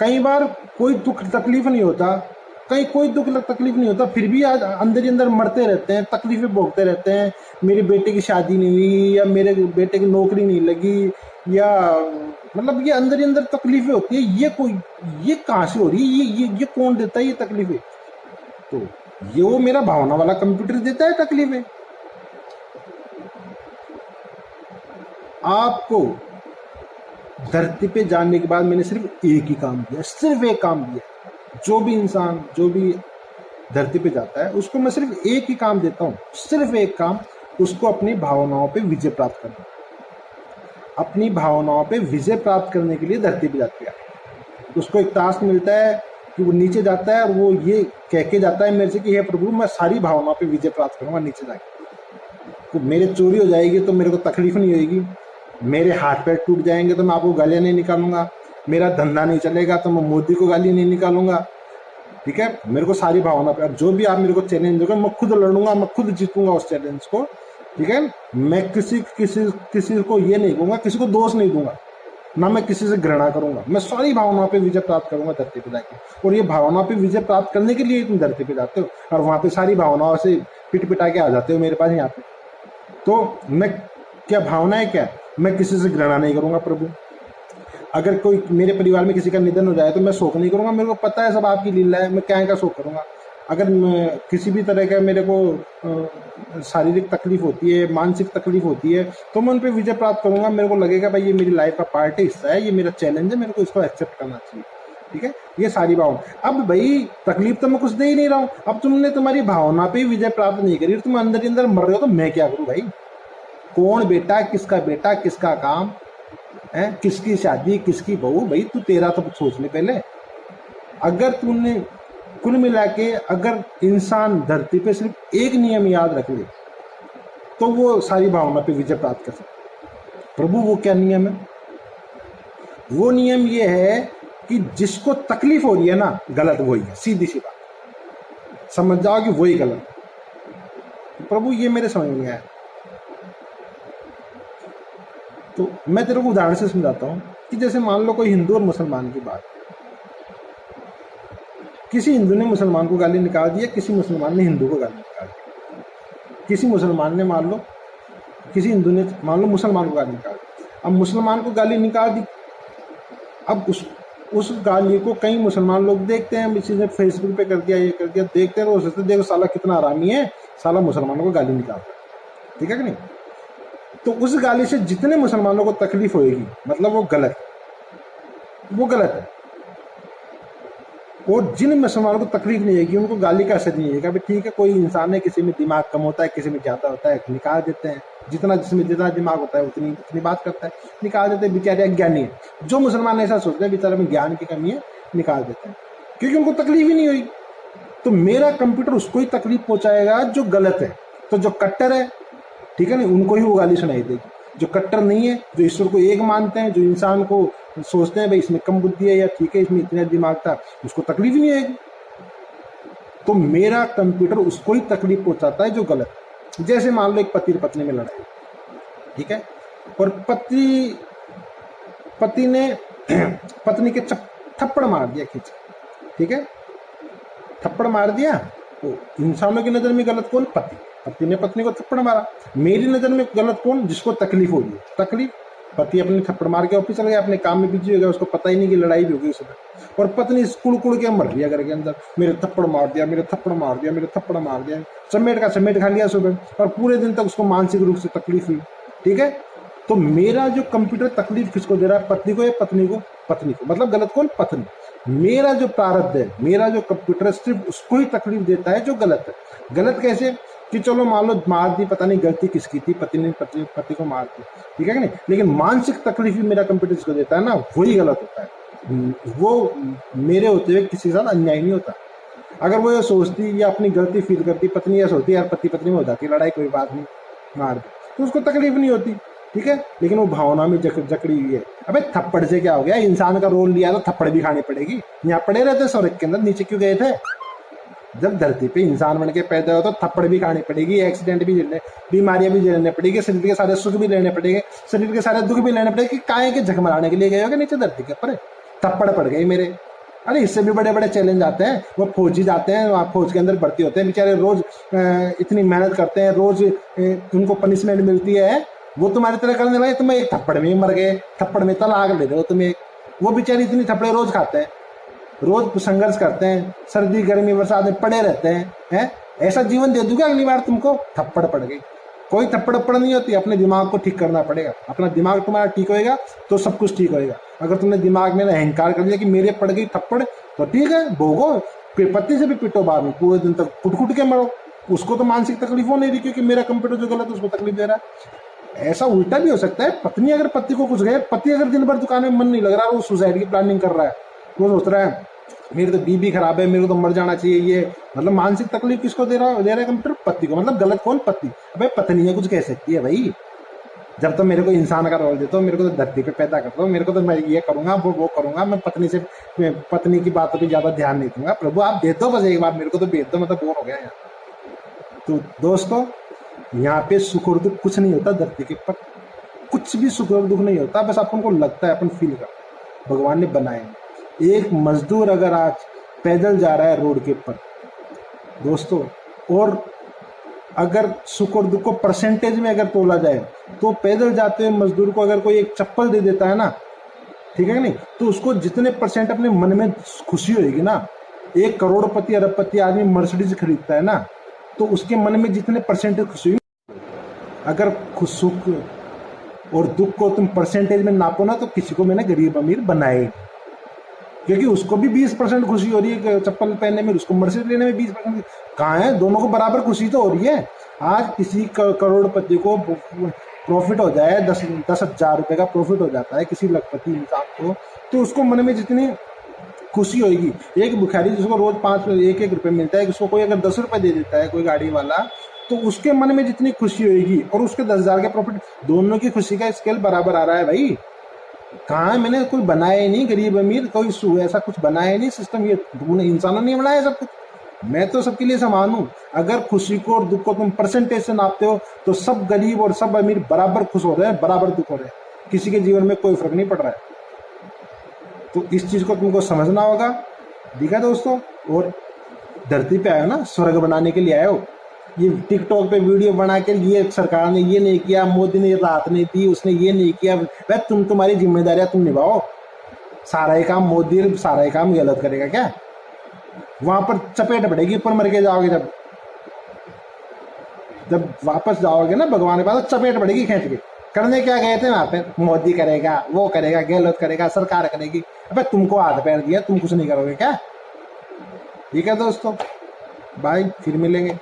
कई बार कोई दुख तकलीफ नहीं होता, कहीं कोई दुख तकलीफ नहीं होता, फिर भी आज अंदर ही अंदर मरते रहते हैं, तकलीफें भोगते रहते हैं। मेरे बेटे की शादी नहीं हुई, या मेरे बेटे की नौकरी नहीं लगी, या मतलब ये अंदर ही अंदर तकलीफें होती है। ये कहाँ से हो रही है? ये कौन देता है ये तकलीफें? तो ये वो मेरा भावना वाला कंप्यूटर देता है तकलीफें। आपको धरती पे जानने के बाद मैंने सिर्फ एक ही काम दिया, सिर्फ एक काम दिया। जो भी इंसान, जो भी धरती पे जाता है, उसको मैं सिर्फ एक ही काम देता हूँ, सिर्फ एक काम, उसको अपनी भावनाओं पे विजय प्राप्त करना। अपनी भावनाओं पे विजय प्राप्त करने के लिए धरती पे जाते हैं। उसको एक टास्क मिलता है कि वो नीचे जाता है और वो ये कह के जाता है मेरे से कि हे प्रभु, मैं सारी भावनाओं पे विजय प्राप्त करूंगा नीचे जाके। तो मेरे चोरी हो जाएगी तो मेरे को तकलीफ नहीं होगी, मेरे हाथ पैर टूट जाएंगे तो मैं आपको गालियां नहीं निकालूंगा, मेरा धंधा नहीं चलेगा तो मैं मोदी को गाली नहीं निकालूंगा। ठीक है, मेरे को सारी भावना पे, जो भी आप मेरे को चैलेंज दोगे मैं खुद लड़ूंगा, मैं खुद जीतूंगा उस चैलेंज को। ठीक है, मैं किसी को ये नहीं कहूंगा, किसी को दोष नहीं दूंगा, ना मैं किसी से घृणा करूंगा। मैं सारी भावनाओं पे विजय प्राप्त करूंगा धरती पे जाके। और ये भावनाओं पे विजय प्राप्त करने के लिए तुम धरती पे जाते हो और वहां पे सारी भावनाओं से पिट पिटा के आ जाते हो मेरे पास यहाँ पे। तो मैं क्या भावना है, क्या मैं किसी से घृणा नहीं करूंगा प्रभु। अगर कोई मेरे परिवार में किसी का निधन हो जाए तो मैं शोक नहीं करूंगा, मेरे को पता है सब आपकी लीला है, मैं क्या का शोक करूंगा। अगर किसी भी तरह का मेरे को शारीरिक तकलीफ होती है, मानसिक तकलीफ होती है, तो मैं उन पर विजय प्राप्त करूंगा। मेरे को लगेगा भाई ये मेरी लाइफ का पार्ट है, हिस्सा है, ये मेरा चैलेंज है, मेरे को इसको एक्सेप्ट करना चाहिए। ठीक है, ये सारी भावना। अब भाई तकलीफ तो मैं कुछ दे ही नहीं रहा हूँ, अब तुमने तुम्हारी भावना पे विजय प्राप्त नहीं करी, तुम अंदर ही अंदर मर रहे हो, तो मैं क्या करूँ भाई? कौन बेटा, किसका काम है, किसकी शादी, किसकी बहू? भाई तू तेरा तो सोच ले पहले। अगर तूने कुल मिला के, अगर इंसान धरती पे सिर्फ एक नियम याद रख ले तो वो सारी भावना पे विजय प्राप्त कर सकता। प्रभु वो क्या नियम है? वो नियम ये है कि जिसको तकलीफ हो रही है ना, गलत वही है, सीधी सी बात, समझ जाओ कि वही गलत है। प्रभु ये मेरे समझ में आया। तो मैं तेरे को उदाहरण से समझाता हूँ कि जैसे मान लो कोई हिंदू और मुसलमान की बात, किसी हिंदू ने मुसलमान को गाली निकाल दी, किसी मुसलमान ने हिंदू को गाली निकाल दी। किसी मुसलमान ने मान लो, किसी हिंदू ने मान लो मुसलमान को गाली निकाल दी। अब मुसलमान को गाली निकाल दी, अब उस गाली को कई मुसलमान लोग देखते हैं, किसी ने फेसबुक पे कर दिया, ये कर दिया, देखते हैं तो सोचते देखो साला कितना आरामी है, साला मुसलमानों को गाली निकालता है। ठीक है कि नहीं? तो उस गाली से जितने मुसलमानों को तकलीफ होगी, मतलब वो गलत है। और जिन मुसलमानों को तकलीफ नहीं होगी उनको गाली का असर नहीं होगा। ठीक है, कोई इंसान है, किसी में दिमाग कम होता है, किसी में ज्यादा होता है, निकाल देते हैं, जिसमें जितना दिमाग होता है उतनी बात करता है, निकाल देते हैं। बेचारे अज्ञानी है, जो मुसलमान ऐसा सोचते हैं बेचारे में ज्ञान की कमी है, निकाल देते हैं, क्योंकि उनको तकलीफ ही नहीं हुई। तो मेरा कंप्यूटर उसको ही तकलीफ पहुंचाएगा जो गलत है। तो जो कट्टर है, ठीक है ना, उनको ही वो गाली सुनाई देगी। जो कट्टर नहीं है, जो ईश्वर को एक मानते हैं, जो इंसान को सोचते हैं भाई इसमें कम बुद्धि है या ठीक है इसमें इतना दिमाग था, उसको तकलीफ ही नहीं आएगी। तो मेरा कंप्यूटर उसको ही तकलीफ पहुंचाता है जो गलत है। जैसे मान लो एक पति पत्नी में लड़ाई, ठीक है, और पति ने पत्नी के थप्पड़ मार दिया खींच, ठीक है, थप्पड़ मार दिया। तो इंसानों की नजर में गलत कौन? पति ने पत्नी को थप्पड़ मारा। मेरी नजर में गलत कौन? जिसको तकलीफ हो रही है। तकलीफ, पति अपने थप्पड़ मार के ऑफिस चल गया, अपने काम में बिजी हो गया, उसको पता ही नहीं कि लड़ाई भी हो गई सुबह। और पत्नी कुड़ के मर गया घर के अंदर, मेरे थप्पड़ मार दिया, मेरे थप्पड़ मार दिया, मेरे थप्पड़ मार दिया, समेट खा लिया सुबह, और पूरे दिन तक उसको मानसिक रूप से तकलीफ हुई। ठीक है, तो मेरा जो कंप्यूटर तकलीफ किसको दे रहा है? पत्नी को या पत्नी को? पत्नी को। मतलब गलत कौन? पत्नी। मेरा जो प्रारब्ध है, मेरा जो कंप्यूटर सिर्फ उसको ही तकलीफ देता है जो गलत है। गलत कैसे? कि चलो मान लो मार दी, पता नहीं गलती किसकी थी, पति ने पति को मार दी, ठीक है कि नहीं, लेकिन मानसिक तकलीफ भी मेरा कंप्यूटर जिसको देता है ना, वही गलत होता है। वो मेरे होते हुए किसी के साथ अन्याय नहीं होता। अगर वो ये सोचती या अपनी गलती फील करती, पत्नी यह सोचती यार पति पत्नी में हो जाती लड़ाई, कोई बात नहीं, मार दी, तो उसको तकलीफ नहीं होती। ठीक है, लेकिन वो भावना में जकड़ी हुई है। अबे थप्पड़ से क्या हो गया? इंसान का रोल लिया तो थप्पड़ भी खानी पड़ेगी। यहाँ पड़े रहते स्वर्ग के अंदर, नीचे क्यों गए थे? जब धरती पे इंसान बन के पैदा हो तो थप्पड़ भी खानी पड़ेगी, एक्सीडेंट भी झेलने, बीमारियां भी झेलने पड़ेगी, शरीर के सारे सुख भी लेने पड़ेंगे, शरीर के सारे दुख भी लेने पड़ेंगे। काय के झक मराने के लिए गए हो नीचे धरती के ऊपर? थप्पड़ पड़ गए मेरे, अरे इससे भी बड़े बड़े चैलेंज आते हैं। वो फौजी जाते हैं, वहाँ फौज के अंदर भर्ती होते हैं बेचारे, रोज इतनी मेहनत करते हैं, रोज उनको पनिशमेंट मिलती है। वो तुम्हारी तरह करने लगे, तुम्हें एक थप्पड़ में ही मर गए, थप्पड़ में तलाक ले रहे हो तुम्हें। वो बेचारे इतनी थप्पड़े रोज खाते हैं, रोज संघर्ष करते हैं, सर्दी गर्मी बरसात में पड़े रहते हैं। ऐसा जीवन दे दूंगा अगली बार तुमको, थप्पड़ पड़ गई। कोई थप्पड़ पड़ नहीं होती, अपने दिमाग को ठीक करना पड़ेगा। अपना दिमाग तुम्हारा ठीक होएगा तो सब कुछ ठीक होएगा। अगर तुमने दिमाग में अहंकार कर लिया कि मेरे पड़ गई थप्पड़, तो ठीक है, भोगो, पत्ती से भी पिटो, बाद में पूरे दिन तक कुट कुट के मरो। उसको तो मानसिक तकलीफ हो नहीं रही क्योंकि मेरा कंप्यूटर जो गलत है उसको तकलीफ दे रहा है। ऐसा उल्टा भी हो सकता है, पत्नी अगर पति को कुछ गए, पति अगर दिन भर दुकान में मन नहीं लग रहा, वो सुसाइड की प्लानिंग कर रहा है, वो सोच रहा है मेरी तो बीबी खराब है, मेरे को तो मर जाना चाहिए, ये मतलब मानसिक तकलीफ किसको दे रहा है कंप्यूटर? पति को। मतलब गलत कौन? पति। अबे पत्नी है कुछ कह सकती है भाई? जब तो मेरे को इंसान का रोल देते हो, मेरे को तो धरती पे पैदा करते हो, मेरे को तो मैं ये करूंगा वो करूंगा, मैं पत्नी की बातों पे ज्यादा ध्यान नहीं दूंगा। प्रभु आप भेज दो बस एक बार, मेरे को तो भेज दो, मतलब बोर हो गया यार। तो दोस्तों, यहाँ पे सुख और दुख कुछ नहीं होता धरती के ऊपर, कुछ भी सुख और दुख नहीं होता, बस अपन को लगता है, अपन फील करते। भगवान ने बनाए। एक मजदूर अगर आज पैदल जा रहा है रोड के ऊपर दोस्तों, और अगर सुख और दुख को परसेंटेज में अगर तोला जाए, तो पैदल जाते हुए मजदूर को अगर कोई एक चप्पल दे देता है ना, ठीक है नहीं, तो उसको जितने परसेंट अपने मन में खुशी होगी ना, 1 करोड़पति अरबपति आदमी मर्सिडीज खरीदता है ना, तो उसके मन में जितने परसेंटेज खुशी हुई, अगर सुख और दुख को तुम परसेंटेज में नापो ना, तो किसी को मैंने गरीब अमीर बनाए, क्योंकि उसको भी 20% खुशी हो रही है चप्पल पहनने में, उसको मर्सिडीज लेने में 20% कहाँ है? दोनों को बराबर खुशी तो हो रही है। आज किसी करोड़पति को प्रॉफिट हो जाए, 10,000 रुपए का प्रॉफिट हो जाता है किसी लखपति इंसान को, तो उसको मन में जितनी खुशी होगी, एक भिखारी जिसको रोज 1-1 रुपए मिलता है, उसको कोई अगर 10 रुपए दे देता है कोई गाड़ी वाला, तो उसके मन में जितनी खुशी होगी और उसके 10,000 के प्रॉफिट, दोनों की खुशी का स्केल बराबर आ रहा है भाई। कहाँ? मैंने कोई बनाया ही नहीं गरीब अमीर, कोई ऐसा कुछ बनाया ही नहीं सिस्टम, ये इंसानों ने बनाया सब कुछ। मैं तो सबके लिए समान हूँ। अगर खुशी को और दुख को तुम परसेंटेज से नापते हो, तो सब गरीब और सब अमीर बराबर खुश हो रहे हैं, बराबर दुख हो रहे हैं, किसी के जीवन में कोई फर्क नहीं पड़ रहा है। तो इस चीज को तुमको समझना होगा, ठीक है दोस्तों। और धरती पे आयो ना, स्वर्ग बनाने के लिए आयो। ये टिकटॉक पे वीडियो बना के लिए सरकार ने ये नहीं किया, मोदी ने राहत नहीं दी, उसने ये नहीं किया, भाई तुम्हारी जिम्मेदारियां तुम निभाओ। सारा ही काम मोदी, सारा ही काम गलत करेगा क्या? वहां पर चपेट पड़ेगी, ऊपर मर के जाओगे, जब वापस जाओगे ना भगवान के पास, चपेट पड़ेगी खींच के। करने क्या गए थे वहां पे? मोदी करेगा, वो करेगा, गलत करेगा, सरकार करेगी। अबे तुमको हाथ पैर दिया, तुम कुछ नहीं करोगे क्या? ठीक है दोस्तों, बाय, फिर मिलेंगे।